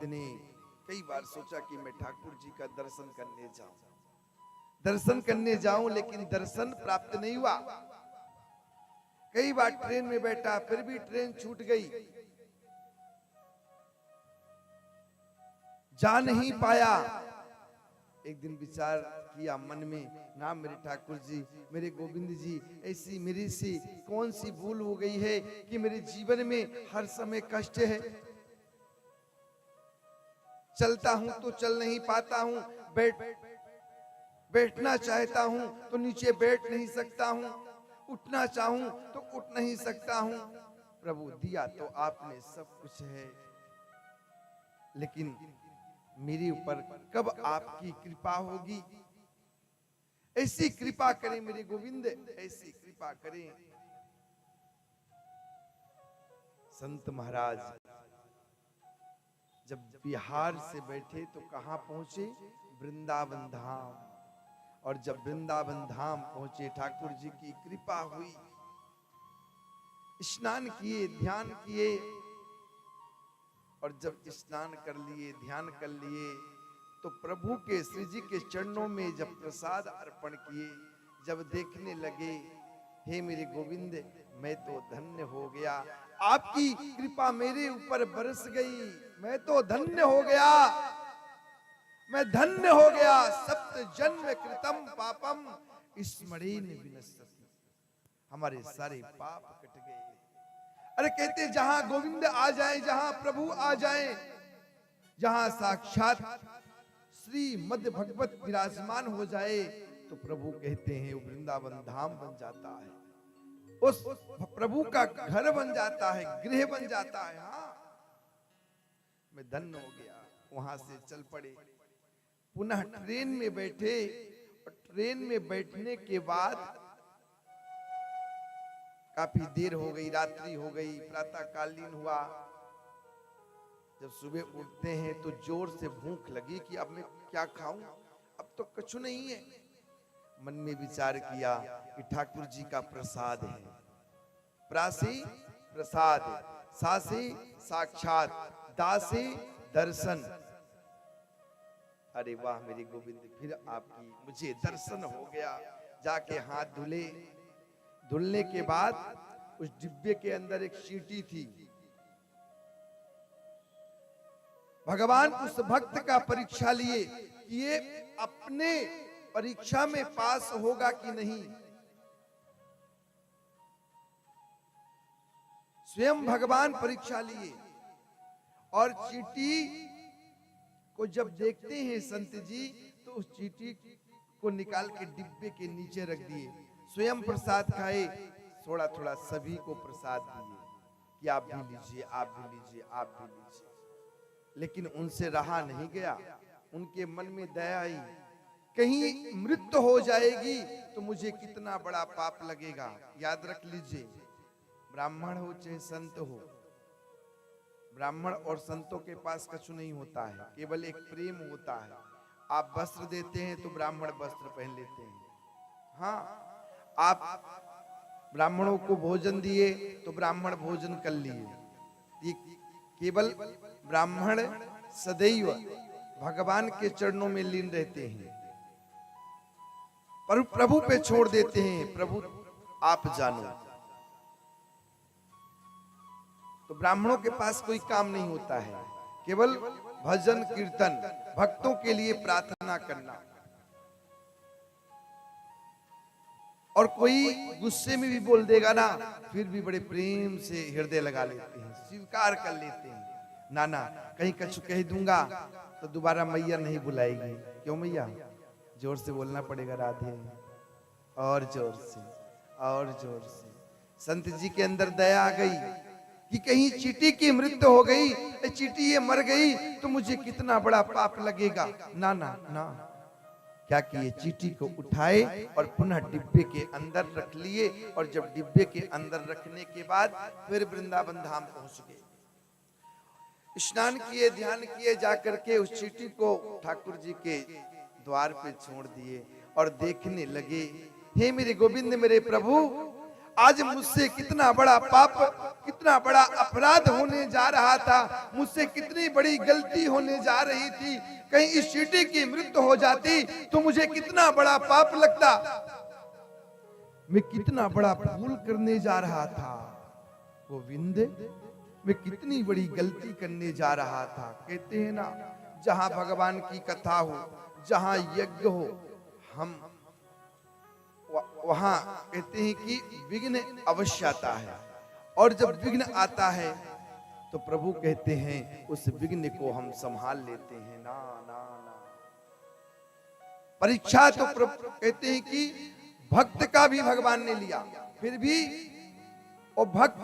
भक्त ने कई बार सोचा कि मैं ठाकुर जी का दर्शन करने जाऊं, लेकिन दर्शन प्राप्त नहीं हुआ। कई बार ट्रेन में बैठा, फिर भी ट्रेन छूट गई, जा नहीं पाया। एक दिन विचार किया मन में, ना मेरे ठाकुर जी, मेरे गोविंद जी, ऐसी मेरी सी कौन सी भूल हो गई है कि मेरे जीवन में हर समय कष्ट है। चलता हूं तो चल नहीं पाता हूं, बैठना चाहता हूं तो नीचे बैठ नहीं सकता हूं, उठना चाहूं तो उठ नहीं सकता हूं। प्रभु दिया तो आपने सब कुछ है, लेकिन मेरे ऊपर कब आपकी कृपा होगी। ऐसी कृपा करें मेरे गोविंद, ऐसी कृपा करें। संत महाराज जब बिहार से बैठे तो कहां पहुंचे? वृंदावन धाम। और जब वृंदावन धाम पहुंचे, ठाकुर जी की कृपा हुई, स्नान किए, ध्यान किए, और जब स्नान कर लिए, ध्यान कर लिए, तो प्रभु के, श्री जी के चरणों में जब प्रसाद अर्पण किए, जब देखने लगे, हे मेरे गोविंद, मैं तो धन्य हो गया, आपकी कृपा मेरे ऊपर बरस गई, मैं तो धन्य हो गया, मैं धन्य हो गया। सप्त जन्म कृतम पापम स्मरेण विनश्यति, हमारे सारे पाप कट गए। अरे कहते जहां गोविंद आ जाए, जहां प्रभु आ जाए, जहां साक्षात श्री मध्य भगवत विराजमान हो जाए, तो प्रभु कहते हैं वृंदावन धाम बन जाता है, उस प्रभु का घर बन जाता है, गृह बन जाता है। हाँ, मैं धन्य हो गया। वहां से चल पड़े, पुनः ट्रेन में बैठे, और ट्रेन में बैठने के बाद काफी देर हो गई, रात्रि हो गई, प्रातः कालीन हुआ। जब सुबह उठते हैं तो जोर से भूख लगी कि अब मैं क्या खाऊं, अब तो कुछ नहीं है। मन में विचार किया कि ठाकुर जी का प्रसाद है, प्रासी प्रसाद, सासी साक्षात, दासी दर्शन। अरे वाह मेरे गोविंद, फिर आपकी मुझे दर्शन हो गया। जाके हाथ धुले, धुलने के बाद उस डिब्बे के अंदर एक चींटी थी। भगवान उस भक्त का परीक्षा लिए कि ये अपने परीक्षा में पास होगा कि नहीं। स्वयं भगवान परीक्षा लिए, और चींटी को जब देखते हैं संत जी, तो उस चींटी को निकाल के डिब्बे के नीचे रख दिए, स्वयं प्रसाद खाए, थोड़ा थोड़ा सभी को प्रसाद दिए कि आप भी लीजिए, आप भी लीजिए, आप भी लीजिए। लेकिन उनसे रहा नहीं गया, उनके मन में दया आई, कहीं मृत्यु हो जाएगी तो मुझे कितना बड़ा पाप लगेगा। याद रख लीजिए, ब्राह्मण हो चाहे संत हो, ब्राह्मण और संतों के पास कुछ नहीं होता है, केवल एक प्रेम होता है। आप वस्त्र देते हैं तो ब्राह्मण वस्त्र पहन लेते हैं। हाँ, आप ब्राह्मणों को भोजन दिए तो ब्राह्मण भोजन कर लिए। ये केवल ब्राह्मण सदैव भगवान के चरणों में लीन रहते हैं, पर प्रभु पे छोड़ देते हैं, प्रभु आप जानो। तो ब्राह्मणों के पास कोई काम नहीं होता है, केवल भजन कीर्तन, भक्तों के लिए प्रार्थना करना। और कोई गुस्से में भी बोल देगा ना, फिर भी बड़े प्रेम से हृदय लगा लेते हैं, स्वीकार कर लेते हैं। नाना कहीं कुछ कह दूंगा तो दोबारा मैया नहीं बुलाएगी। क्यों मैया? जोर से बोलना पड़ेगा राधे, और जोर से, और जोर से। संत जी के अंदर दया आ गई कि कहीं चींटी की मृत्यु हो गई, चींटी ये मर गई तो मुझे कितना बड़ा पाप लगेगा। ना ना ना, क्या किए, चींटी को उठाए और पुनः डिब्बे के अंदर रख लिए, और जब डिब्बे के अंदर रखने के बाद फिर वृंदावन धाम पहुंच गए। स्नान किए, ध्यान किए, जाकर के उस चींटी को ठाकुर जी के द्वार पे छोड़ दिए और देखने लगे, हे मेरे गोविंद, मेरे प्रभु, आज मुझसे कितना बड़ा पाप, कितना बड़ा अपराध होने जा रहा था, मुझसे कितनी बड़ी गलती होने जा रही थी। कहीं इस चींटी की मृत्यु हो जाती तो मुझे कितना बड़ा पाप लगता, मैं कितना बड़ा भूल करने जा रहा था। गोविंद, मैं कितनी बड़ी गलती करने जा रहा था। कहते हैं ना, जहां भगवान की कथा हो, जहां यज्ञ हो, हम वहां कहते हैं कि विघ्न अवश्य आता है। और जब विघ्न आता है तो प्रभु कहते हैं उस विघ्न को हम संभाल लेते हैं। ना ना ना, परीक्षा तो कहते हैं कि भक्त का भी भगवान ने लिया, फिर भी वो भक्त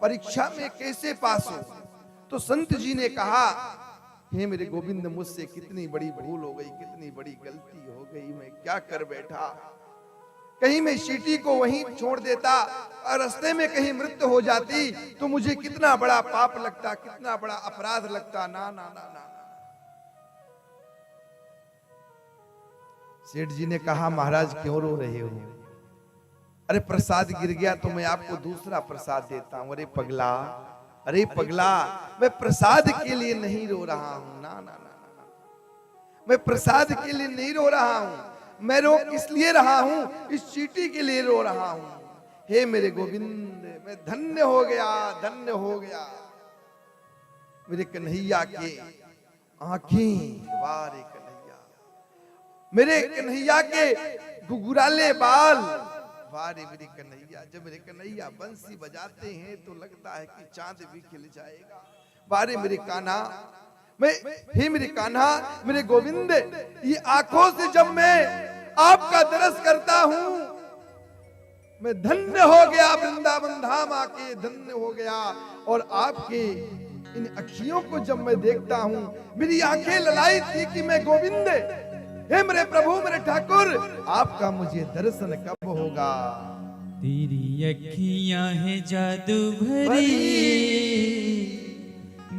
परीक्षा में कैसे पास हो। तो संत जी ने कहा, हे मेरे गोविंद, मुझसे कितनी बड़ी भूल हो गई, कितनी बड़ी गलती हो गई, मैं क्या कर बैठा। कहीं मैं चींटी को वहीं छोड़ देता और रास्ते में कहीं मृत्यु हो जाती तो मुझे कितना बड़ा पाप लगता, कितना बड़ा अपराध लगता। ना ना ना ना, सेठ जी ने कहा, महाराज क्यों रो रहे हो? अरे प्रसाद गिर गया तो मैं आपको दूसरा प्रसाद देता हूं। अरे पगला, अरे पगला, मैं प्रसाद के लिए नहीं रो रहा हूं। ना ना ना ना, मैं प्रसाद के लिए नहीं रो रहा हूं, मैं रो इसलिए रहा हूं, इस चींटी के लिए रो रहा हूं। हे मेरे गोविंद, मैं धन्य हो गया, धन्य हो गया। मेरे कन्हैया के आंखें, वारे कन्हैया, मेरे कन्हैया के गुगुराले बाल, वारे मेरे कन्हैया। जब मेरे कन्हैया बंसी बजाते हैं तो लगता है कि चांद भी खिल जाएगा। वारे मेरे कान्हा, मैं, हे मेरे कान्हा, मेरे गोविंद, ये आंखों से जब मैं आपका दर्श करता हूं, मैं धन्य हो गया। वृंदावन धाम आके धन्य हो गया। और आपके इन अखियों को जब मैं देखता हूं, मेरी आंखें ललाई थी कि मैं गोविंद, हे मेरे प्रभु, मेरे ठाकुर, आपका मुझे दर्शन कब होगा। तेरी अखियां हैं जादू भरी,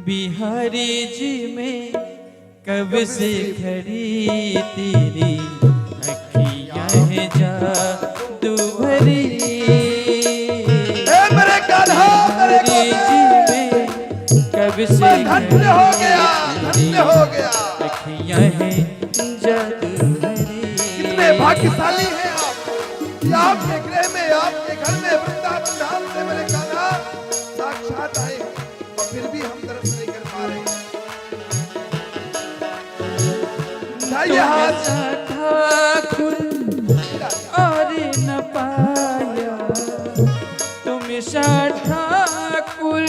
बिहारी जी में कब से खड़ी। तेरी अखियां हैं जादू भरी, मेरे कान्हा, बिहारी जी में कब से धन्य हो गया, धन्य हो गया। अखियां हैं जादू भरी। कितने भाग्यशाली हैं आप कि आपके गृह में, आपके घर में वृंदावन धाम से मेरे कान्हा साक्षात आए, और फिर भी हम दर्शन नहीं कर पा रहे। ठाकुर और न पाया, तुम सा ठाकुर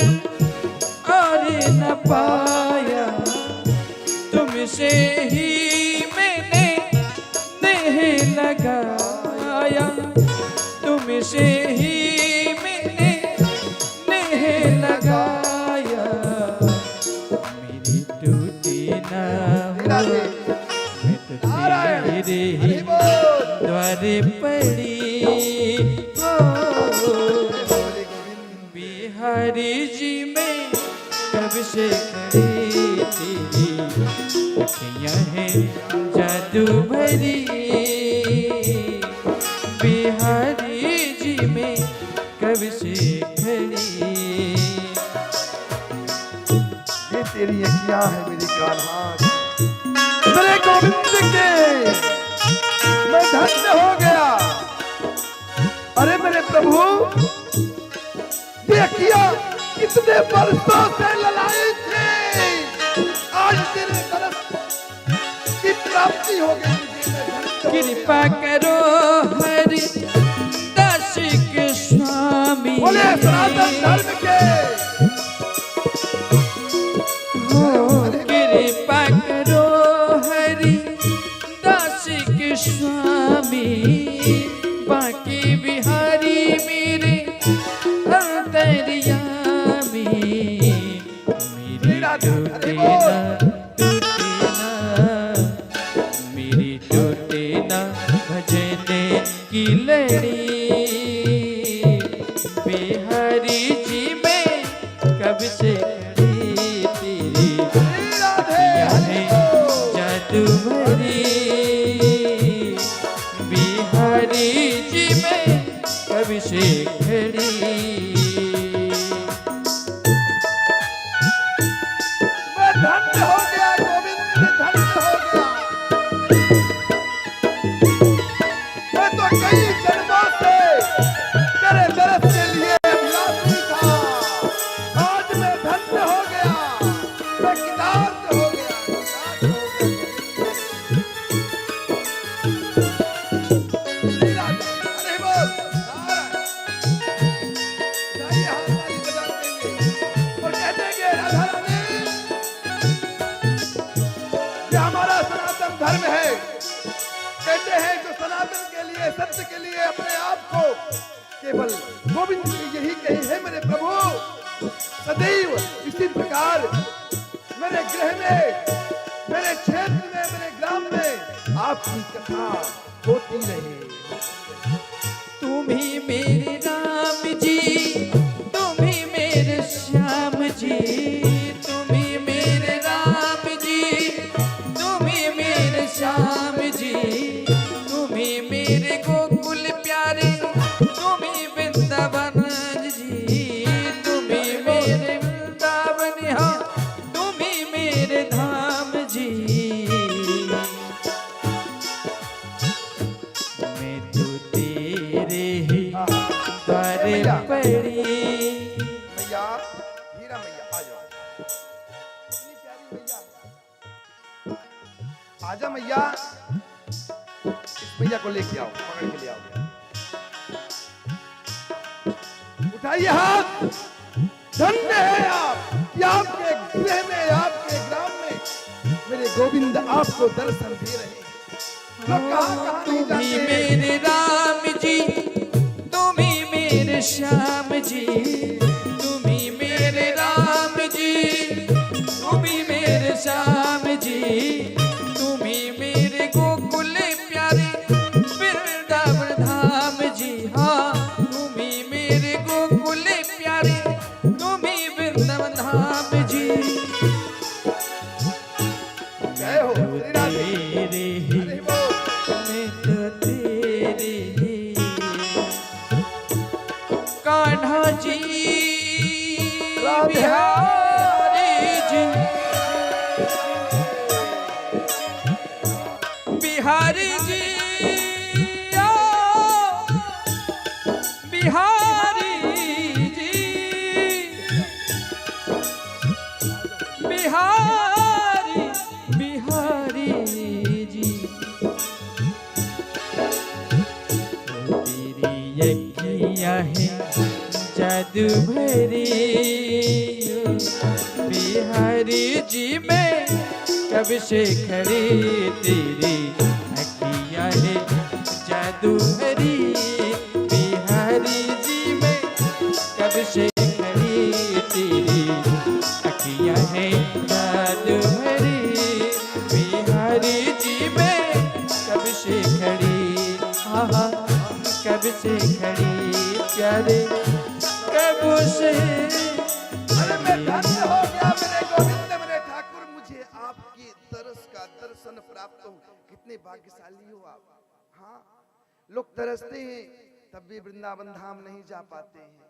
और न पाया, तुमसे ही मैंने नेह लगाया, तुमसे ही मैंने नेह लगाया। मेरी टूटी ना हो, मैं तो तेरे द्वारे पड़ी हो। बिहारी जी में कब से खड़ी, तेरी अखियां हैं जादू भरी। बिहारी जी में कब से खड़ी। ये तेरी अखियां है मेरी कान्हा, मेरे गोविंद के, मैं धन्य हो गया। अरे मेरे प्रभु, ये अखियां कितने वर्षों से ललाई थी, आज तेरे दर्श की प्राप्ति हो गई मुझे। कृपा करो हरि दास के स्वामी, बोले सनातन धर्म के, कृपा करो हरि दास के स्वामी। बाकी बिहारी मेरे अंतर्यामी, मेरी टूटे ना, टूटे ना, मेरी टूटे ना भजने की लड़ी। बिहारी जी में मैं तो कई जन्मों से तेरे दरस के लिए अभिलाषी था। आज मैं धन्य हो गया, मैं कृतार्थ हो गया, कृतार्थ हो गया। श्री राधा, अरे बोल नारायण। जाइए हाथ ताली बजा देंगे और कह देंगे राधा रानी, ये हमारा सनातन धर्म है। कहते हैं जो सनातन के लिए, सत्य के लिए अपने आप को केवल गोविंद की यही कही है मेरे प्रभु, सदैव इसी प्रकार मेरे गृह में, मेरे क्षेत्र में, मेरे ग्राम में आपकी कथा होती रहे। तुम ही मेरे राम जी, तुम ही मेरे श्याम जी, तुम ही मेरे राम जी, तुम ही मेरे श्याम जी, तुम ही मेरे गोकुल प्यारे, तुम ही वृंदावन जी, तुम ही मेरे वृंदावन हो, तुम ही मेरे धाम जी। मैं तो तेरे ही द्वार पड़ी। मैया, हीरा मैया आ जाओ। इतनी प्यारी मैया, आजा मैया। इस मैया को लेके आओ, पकड़ के ले आओ। उठाइए हाथ। धन्य है आप कि आपके गृह में, आपके ग्राम में मेरे गोविंद आपको दर्शन दे रहे हैं। लोग कहाँ कहाँ नहीं तुम ही जाते। मेरे राम जी, तुम ही मेरे श्याम जी, तुम ही मेरे राम जी, तुम ही मेरे श्याम जी, तुम ही मेरे गोकुल प्यारे वृंदावन धाम जी। हाँ, तुम ही मेरे गोकुल प्यारे, तुम ही वृंदावन धाम जी। जय हो श्री राधे। तेरे ही, अरे बोल। मैं तो तेरे ही। कान्हा जी, राधे। बिहारी जी, बिहारी जी, ओ बिहारी जी, बिहारी, बिहारी जी। तेरी अखियाँ हैं जादू भरी, बिहारी जी मैं कब से खड़ी, तेरी अखियाँ हैं जादू भरी, बिहारी जी मैं कब से खड़ी, तेरी अखियाँ हैं जादू भरी, बिहारी जी मैं कब से खड़ी। हाँ हाँ, कब से खड़ी प्यारे, कब से। अरे मैं धन्य हो गया मेरे गोविंद, मेरे ठाकुर, मुझे आपके तरस का दर्शन प्राप्त हो। कितने भाग्यशाली हो आप। हाँ, लोग तरसते हैं तब भी वृंदावन धाम नहीं जा पाते हैं,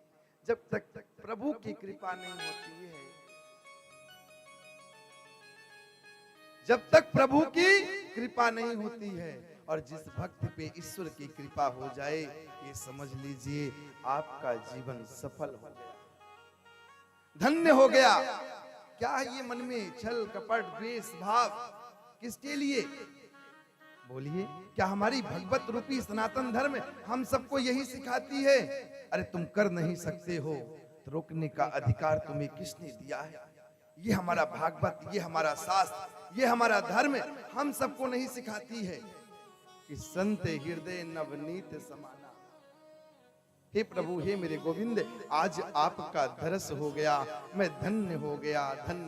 जब तक प्रभु की कृपा नहीं होती है। जब तक प्रभु की कृपा नहीं होती है, और जिस भक्त पे ईश्वर की कृपा हो जाए, ये समझ लीजिए आपका जीवन सफल हो गया, धन्य हो गया। क्या है ये मन में छल कपट द्वेष भाव, किसके लिए? बोलिए, क्या हमारी भगवत रूपी सनातन धर्म हम सबको यही सिखाती है? अरे तुम कर नहीं सकते हो तो रोकने का अधिकार तुम्हें किसने दिया है? ये हमारा भागवत, ये हमारा शास्त्र, ये हमारा धर्म हम सबको नहीं सिखाती है कि संत हृदय नवनीत समाना। हे प्रभु, हे मेरे गोविंद, आज आपका दरस हो गया, मैं धन्य हो गया, धन्य।